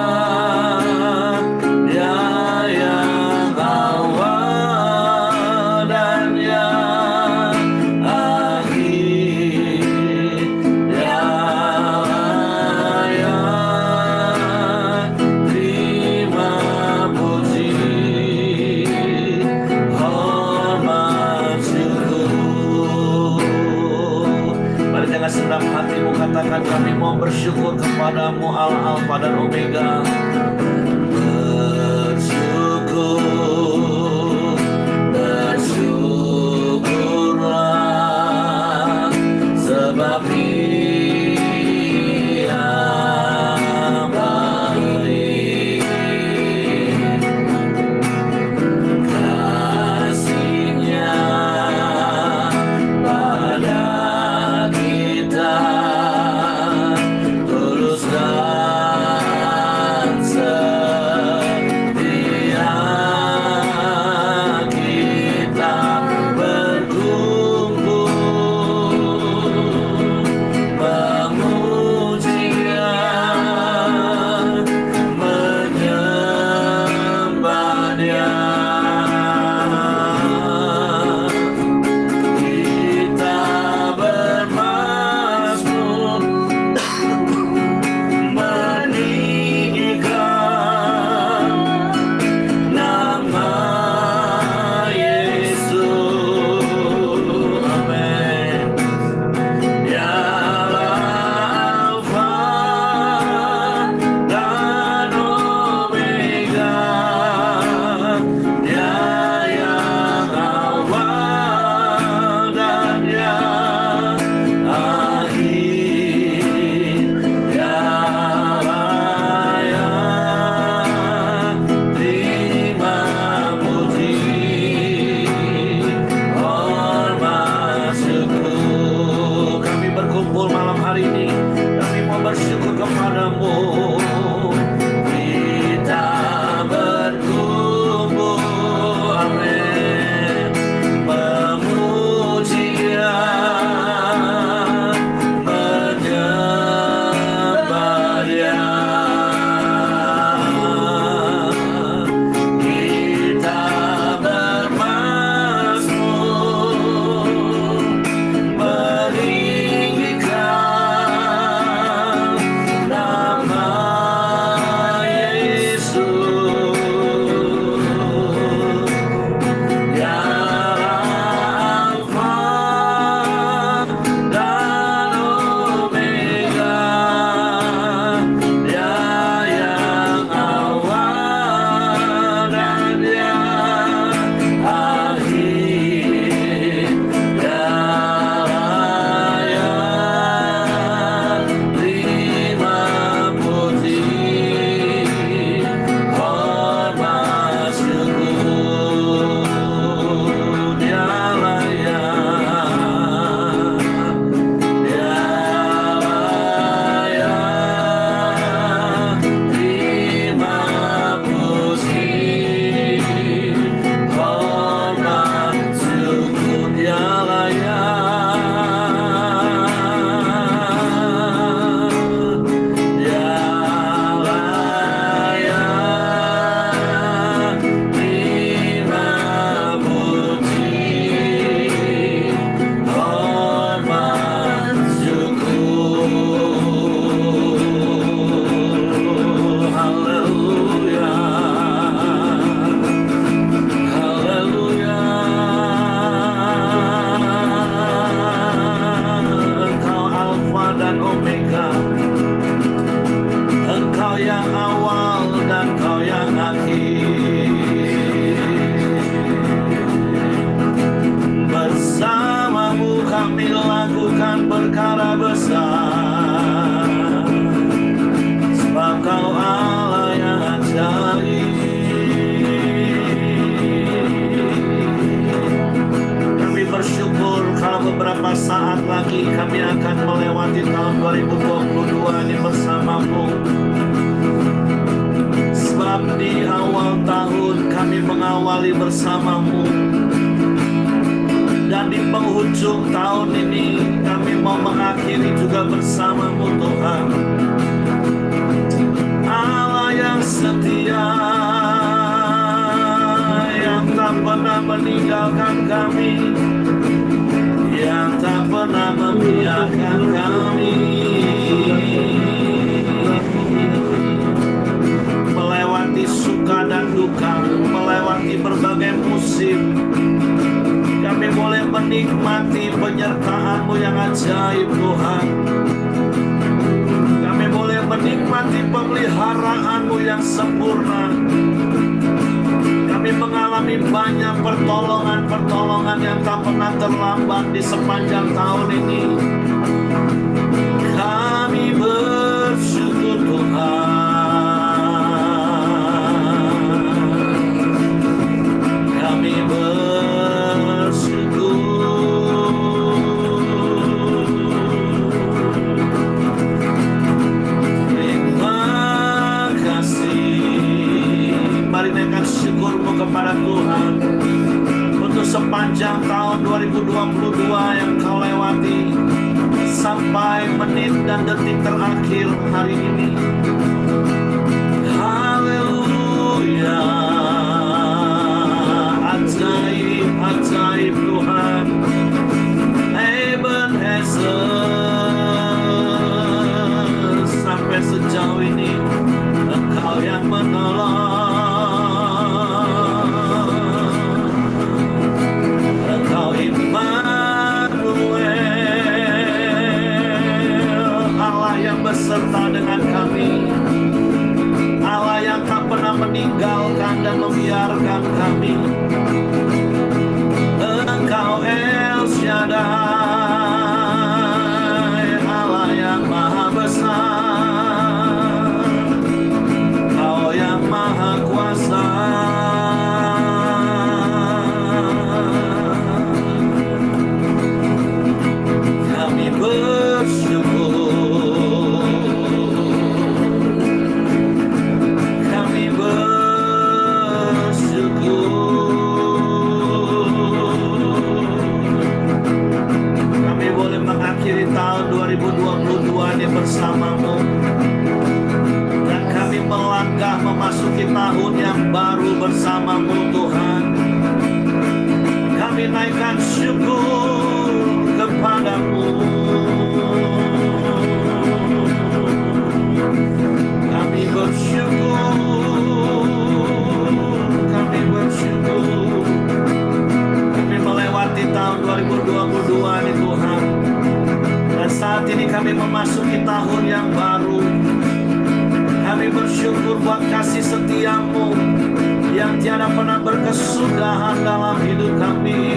Dia yang awal dan yang akhir. Dia yang terima puji, hormat, syukur. Mari dengan senang hatimu katakan, kami mau bersyukur kepadamu Allah Alfa dan Omega. Bersyukurlah sebab Dia baik. Kasih-Nya pada kita tulus dan berakhir. Bersamamu kami lakukan perkara besar, sebab Kau Allah yang ajaib. Kami bersyukur kalau beberapa saat lagi kami akan melewati tahun 2022 ini bersamamu. Sebab di awal tahun kami mengawali bersamamu, dan di penghujung tahun ini kami mau mengakhiri juga bersamamu Tuhan. Allah yang setia, yang tak pernah meninggalkan kami, yang tak pernah membiarkan kami melewati suka dan duka, melewati berbagai musim. Kami boleh menikmati penyertaan-Mu yang ajaib Tuhan. Kami boleh menikmati pemeliharaan-Mu yang sempurna. Kami mengalami banyak pertolongan-pertolongan yang tak pernah terlambat di sepanjang tahun ini. Kami bersyukur Tuhan. Kami syukur-Mu kepada Tuhan untuk sepanjang tahun 2022 yang Kau lewati sampai menit dan detik terakhir hari ini. Haleluya, ajaib, ajaib Tuhan. Ebenezer, sampai sejauh ini Engkau yang menolong. Beserta dengan kami, Allah yang tak pernah meninggalkan dan membiarkan kami. Engkau El Shaddai, Allah yang maha besar, Kau yang maha kuasa. Kami bersyukur. Mengakhiri tahun 2022 ini bersamamu, dan kami melangkah memasuki tahun yang baru bersamamu Tuhan. Kami naikkan syukur kepadamu. Kami bersyukur, kami bersyukur. Kami melewati tahun 2022 ini Tuhan. Dan saat ini kami memasuki tahun yang baru. Kami bersyukur buat kasih setia-Mu yang tiada pernah berkesudahan dalam hidup kami.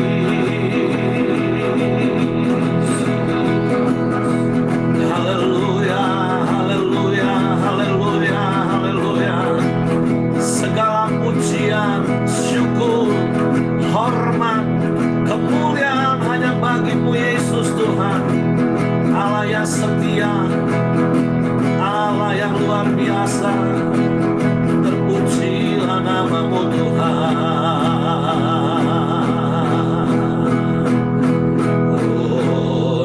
Haleluya, haleluya, haleluya, haleluya. Segala pujian, syukur, hormat, kemuliaan hanya bagi-Mu Yesus Tuhan. Allah yang setia, Allah yang luar biasa, terpujilah nama-Mu Tuhan. Oh,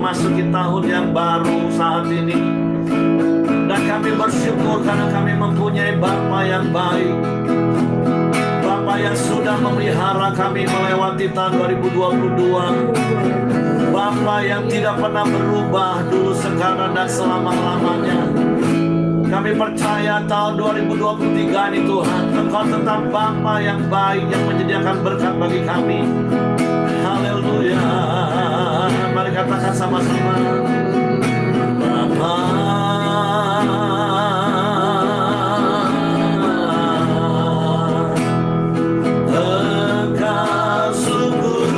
memasuki tahun yang baru saat ini. Dan kami bersyukur karena kami mempunyai Bapa yang baik, Bapa yang sudah memelihara kami melewati tahun 2022, Bapa yang tidak pernah berubah dulu, sekarang, dan selama-lamanya. Kami percaya tahun 2023 ini Tuhan, Engkau tetap Bapa yang baik yang menyediakan berkat bagi kami. Haleluya. Mari katakan sama-sama, Bapa. Engkau sungguh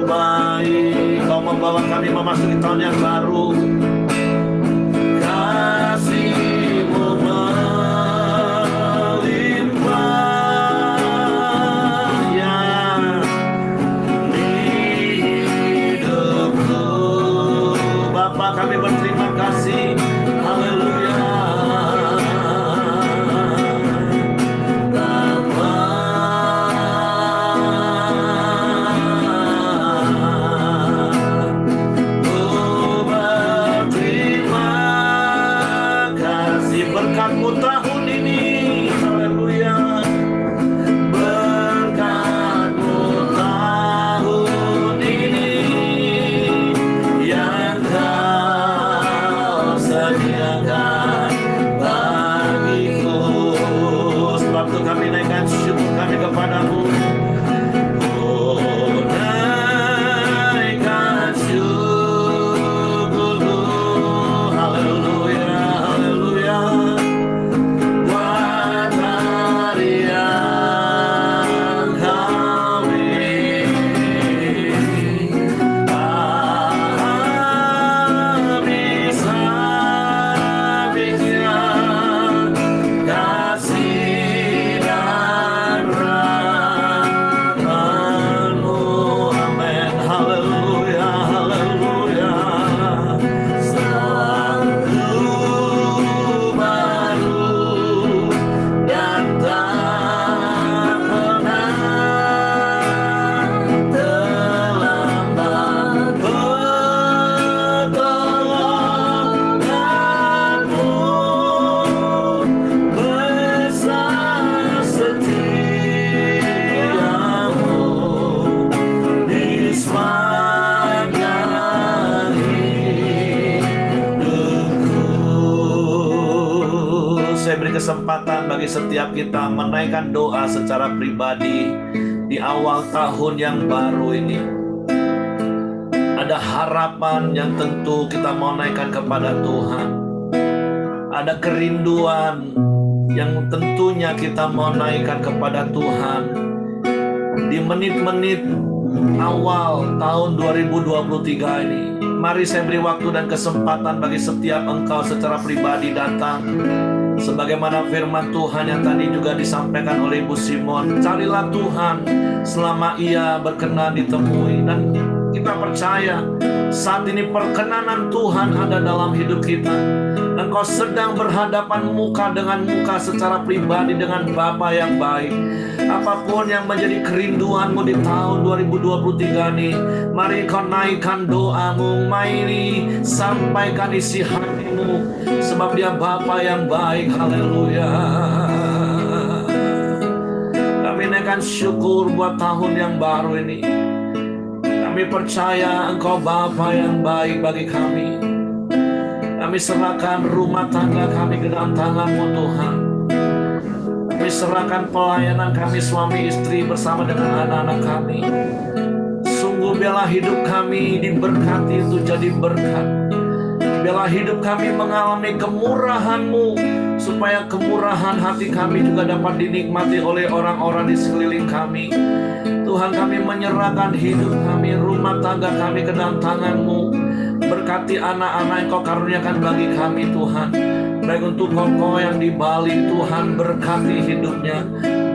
baik. Kau membawa kami memasuki tahun yang baru. Kami berterima kasih. Haleluya. Bapa, ku berterima kasih berkat-Mu tahun ini. Haleluya. Berkat-Mu tahun ini yang sediakan bagiku. Sebab itu kami naikkan syukur kami kepadamu. Oh, naikkan syukurku. Haleluya, haleluya. Buat tarian kami. Saya beri kesempatan bagi setiap kita menaikkan doa secara pribadi di awal tahun yang baru ini. Ada harapan yang tentu kita mau naikkan kepada Tuhan. Ada kerinduan yang tentunya kita mau naikkan kepada Tuhan. Di menit-menit awal tahun 2023 ini, mari saya beri waktu dan kesempatan bagi setiap engkau secara pribadi datang. Sebagaimana firman Tuhan yang tadi juga disampaikan oleh Ibu Simon, carilah Tuhan selama Ia berkenan ditemui. Dan kita percaya saat ini perkenanan Tuhan ada dalam hidup kita. Engkau sedang berhadapan muka dengan muka secara pribadi dengan Bapa yang baik. Apapun yang menjadi kerinduanmu di tahun 2023 ini, mari kau naikkan doamu, mari sampaikan isi hatimu, sebab Dia Bapa yang baik. Haleluya. Kami naikkan syukur buat tahun yang baru ini. Kami percaya Engkau Bapa yang baik bagi kami. Kami serahkan rumah tangga kami ke dalam tangan-Mu Tuhan. Kami serahkan pelayanan kami suami istri bersama dengan anak-anak kami. Sungguh biarlah hidup kami diberkati untuk jadi berkat. Biarlah hidup kami mengalami kemurahan-Mu, supaya kemurahan hati kami juga dapat dinikmati oleh orang-orang di sekeliling kami. Tuhan, kami menyerahkan hidup kami, rumah tangga kami ke dalam tangan-Mu. Berkati anak-anak yang Kau karuniakan bagi kami Tuhan. Baik untuk Koko yang di Bali, Tuhan berkati hidupnya,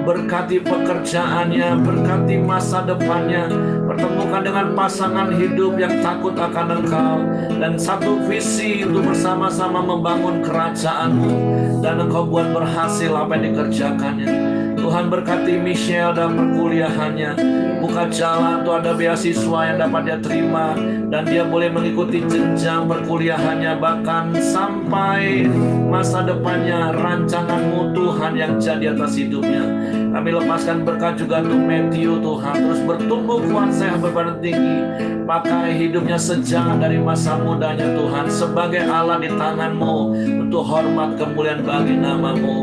berkati pekerjaannya, berkati masa depannya. Pertemukan dengan pasangan hidup yang takut akan Engkau, dan satu visi untuk bersama-sama membangun kerajaan-Mu. Dan Engkau buat berhasil apa yang dikerjakannya. Tuhan berkati Michelle dan perkuliahannya. Buka jalan Tuhan, ada beasiswa yang dapat dia terima, dan dia boleh mengikuti jenjang perkuliahannya, bahkan sampai masa depannya. Rancangan-Mu Tuhan yang jadi atas hidupnya. Kami lepaskan berkat juga untuk Matthew Tuhan, terus bertumbuh kuat, sehat, berbadan tinggi, pakai hidupnya sejak dari masa mudanya Tuhan, sebagai Allah di tangan-Mu, untuk hormat kemuliaan bagi nama-Mu.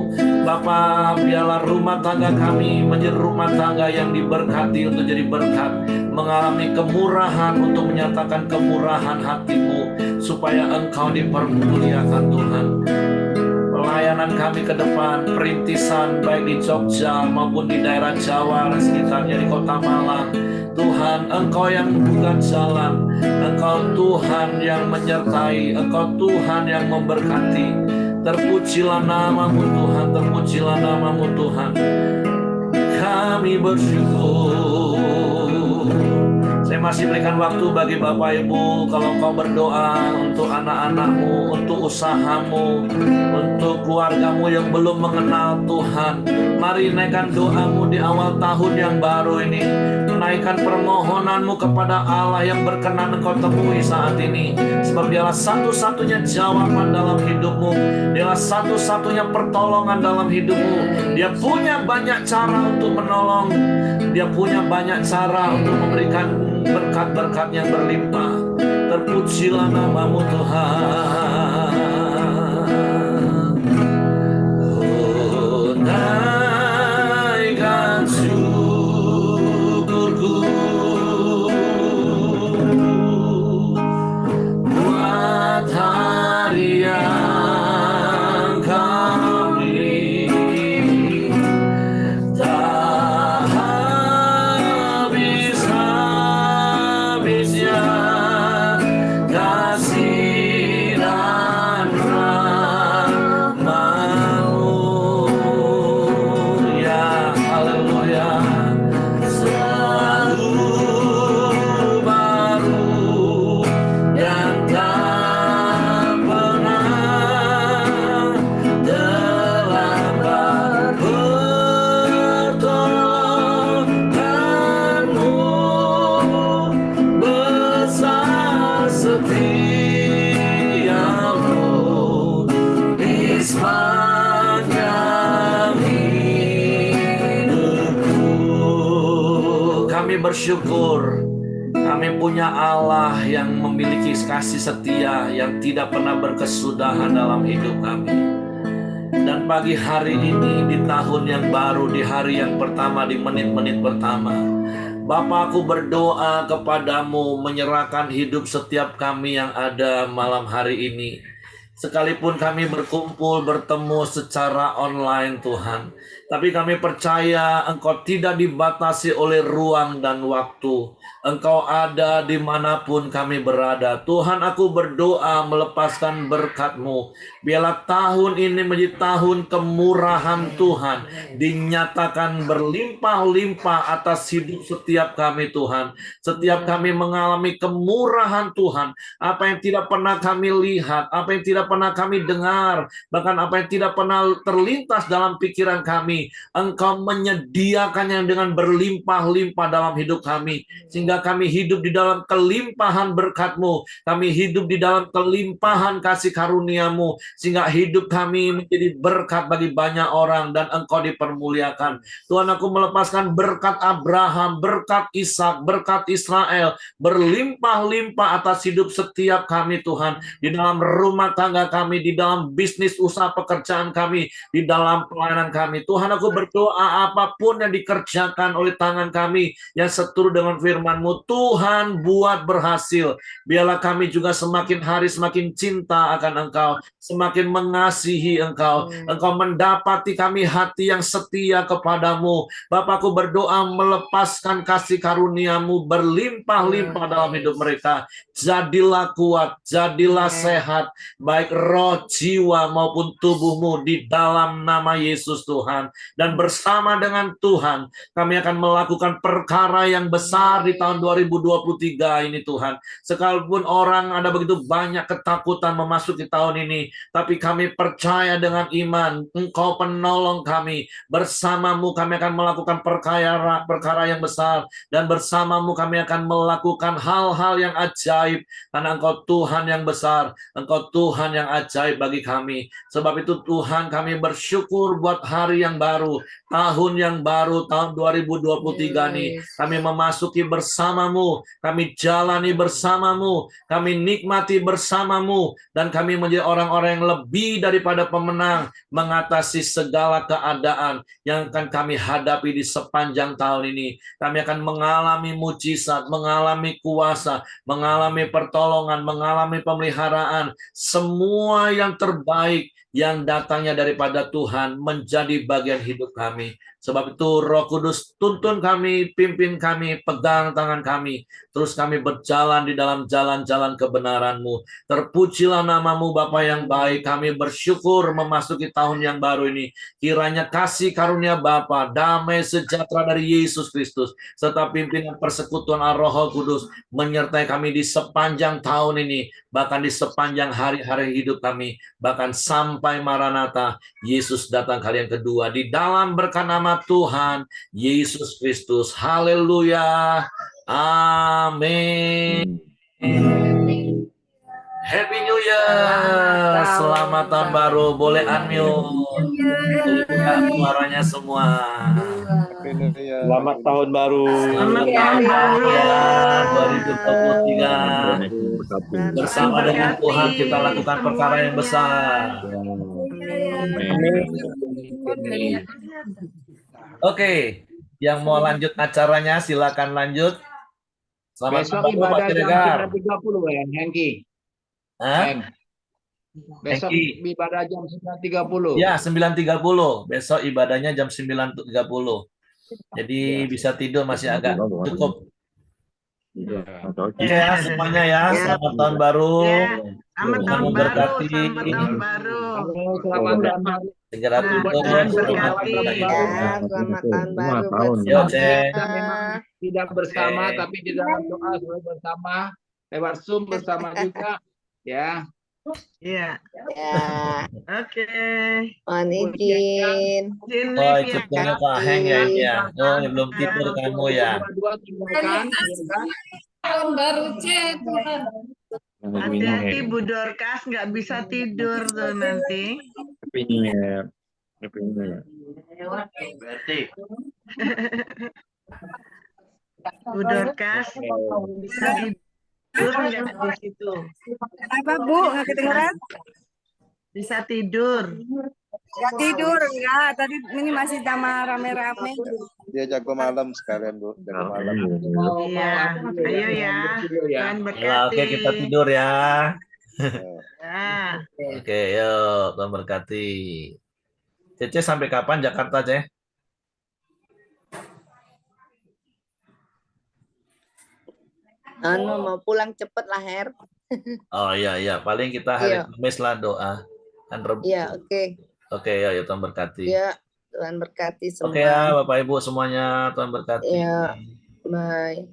Bapa, biarlah rumah tangga kami menjadi rumah tangga yang diberkati untuk jadi berkat, mengalami kemurahan untuk menyatakan kemurahan hati-Mu, supaya Engkau dipermuliakan Tuhan. Pelayanan kami ke depan, perintisan baik di Jogja maupun di daerah Jawa dan sekitarnya, di Kota Malang, Tuhan, Engkau yang membuka jalan, Engkau Tuhan yang menyertai, Engkau Tuhan yang memberkati. Terpujilah nama-Mu Tuhan, terpujilah nama-Mu Tuhan. Kami bersyukur. Saya masih berikan waktu bagi Bapak Ibu, kalau Engkau berdoa untuk anak-anak-Mu, untuk usaha-Mu, untuk keluarga-Mu yang belum mengenal Tuhan. Mari naikkan doa-Mu di awal tahun yang baru ini. Naikkan permohonan-Mu kepada Allah yang berkenan Engkau temui saat ini. Sebab Dialah satu-satunya jawaban dalam hidupmu. Dialah satu-satunya pertolongan dalam hidupmu. Dia punya banyak cara untuk menolong. Dia punya banyak cara untuk memberikan berkat-berkat yang berlimpah. Terpujilah nama-Mu Tuhan. Oh, naikkan syukurku buat hari yang kami tak habis-habisnya kasih dan rahmat-Mu. Ya haleluya, selalu baru dan tak pernah terlambat. Pertolongan-Mu besar, setia-Mu di sepanjang hidupku. Kami bersyukur, kami punya Allah yang memiliki kasih setia yang tidak pernah berkesudahan dalam hidup kami. Dan pagi hari ini, di tahun yang baru, di hari yang pertama, di menit-menit pertama, Bapa, aku berdoa kepadamu, menyerahkan hidup setiap kami yang ada malam hari ini. Sekalipun kami berkumpul, bertemu secara online Tuhan, tapi kami percaya Engkau tidak dibatasi oleh ruang dan waktu. Engkau ada dimanapun kami berada. Tuhan, aku berdoa melepaskan berkat-Mu. Biarlah tahun ini menjadi tahun kemurahan Tuhan, dinyatakan berlimpah-limpah atas hidup setiap kami Tuhan. Setiap kami mengalami kemurahan Tuhan, apa yang tidak pernah kami lihat, apa yang tidak pernah kami dengar, bahkan apa yang tidak pernah terlintas dalam pikiran kami, Engkau menyediakannya dengan berlimpah-limpah dalam hidup kami, sehingga kami hidup di dalam kelimpahan berkat-Mu, kami hidup di dalam kelimpahan kasih karunia-Mu, sehingga hidup kami menjadi berkat bagi banyak orang dan Engkau dipermuliakan. Tuhan, aku melepaskan berkat Abraham, berkat Ishak, berkat Israel, berlimpah-limpah atas hidup setiap kami Tuhan, di dalam rumah tangga kami, di dalam bisnis usaha pekerjaan kami, di dalam pelayanan kami. Tuhan, aku berdoa apapun yang dikerjakan oleh tangan kami yang seturut dengan firman-Mu, Tuhan buat berhasil. Biarlah kami juga semakin hari semakin cinta akan Engkau, semakin mengasihi Engkau. Engkau mendapati kami hati yang setia kepadamu. Bapakku berdoa melepaskan kasih karunia-Mu berlimpah-limpah dalam hidup mereka. Jadilah kuat, jadilah sehat, baik roh, jiwa maupun tubuhmu di dalam nama Yesus Tuhan. Dan bersama dengan Tuhan, kami akan melakukan perkara yang besar di tahun 2023 ini Tuhan. Sekalipun orang ada begitu banyak ketakutan memasuki tahun ini, tapi kami percaya dengan iman, Engkau penolong kami. Bersamamu kami akan melakukan perkara yang besar, dan bersamamu kami akan melakukan hal-hal yang ajaib, karena Engkau Tuhan yang besar, Engkau Tuhan yang ajaib bagi kami. Sebab itu Tuhan, kami bersyukur buat hari yang baru, tahun yang baru, tahun 2023 nih. Kami memasuki bersamamu, kami jalani bersamamu, kami nikmati bersamamu, dan kami menjadi orang-orang yang lebih daripada pemenang mengatasi segala keadaan yang akan kami hadapi di sepanjang tahun ini. Kami akan mengalami mujizat, mengalami kuasa, mengalami pertolongan, mengalami pemeliharaan, semua yang terbaik yang datangnya daripada Tuhan menjadi bagian hidup kami. Sebab itu Roh Kudus tuntun kami, pimpin kami, pegang tangan kami. Terus kami berjalan di dalam jalan-jalan kebenaran-Mu. Terpujilah nama-Mu Bapa yang baik. Kami bersyukur memasuki tahun yang baru ini. Kiranya kasih karunia Bapa, damai sejahtera dari Yesus Kristus, serta pimpinan persekutuan Roh Kudus menyertai kami di sepanjang tahun ini, bahkan di sepanjang hari-hari hidup kami, bahkan sampai Maranatha, Yesus datang kali yang kedua, di dalam berkat nama Tuhan Yesus Kristus. Haleluya. Amin. Happy New Year. Selamat tahun baru. Boleh unmute. Buka suaranya semua. Selamat tahun baru. Selamat tahun baru. Ya, 2023. Bersama dengan Tuhan kita lakukan perkara yang besar. Oke, yang mau lanjut acaranya silakan lanjut. Selamat Besok tahun baru Pak ibadah jam Siregar. 9.30 ya, Hengki. Hah? Besok Hengki. ibadah jam 9.30. Ya, 9.30. Besok ibadahnya jam 9.30. Jadi bisa tidur masih agak cukup. Oke ya semuanya ya. Selamat tahun baru. Selamat Tuhan tahun baru. memberkati. Selamat tahun baru. Selamat tahun baru. Segera tidur. Tuhan Selamat berkati. Selamat tahun baru buat Yo, semua. Cek. Kita memang tidak bersama, Oke. tapi di dalam doa selalu bersama. Lewat Zoom bersama juga. Ya. Iya. Ya, Oke. mohon izin. Izin Oh, live ya. ikutnya Pak Heng ya ini ya. Oh, belum tidur kamu ya. Dua tinggalkan. Tahun baru C Tuhan. Hati-hati Bu Dorcas nggak bisa tidur tuh nanti. Berarti. Bu Dorcas bisa tidur nggak di situ? Apa Bu? Nggak kedengeran? Bisa tidur. Nggak tidur enggak. Tadi ini masih sama rame-rame. Dia jago malam sekalian, Bu. Jago malam. Iya. Ayo ya. Tuhan Ya, berkati. oke kita tidur ya. Ya. Oke, yuk Tuhan berkati. Cece sampai kapan Jakarta, Ceh? Mau pulang cepet lah, Her. Oh iya, paling kita hari Iya. Kamis lah doa. Kan Rebu. Iya, oke. Oke, ya Tuhan berkati. Ya, Tuhan berkati semua. Oke ya, Bapak Ibu semuanya, Tuhan berkati. Iya. Bye.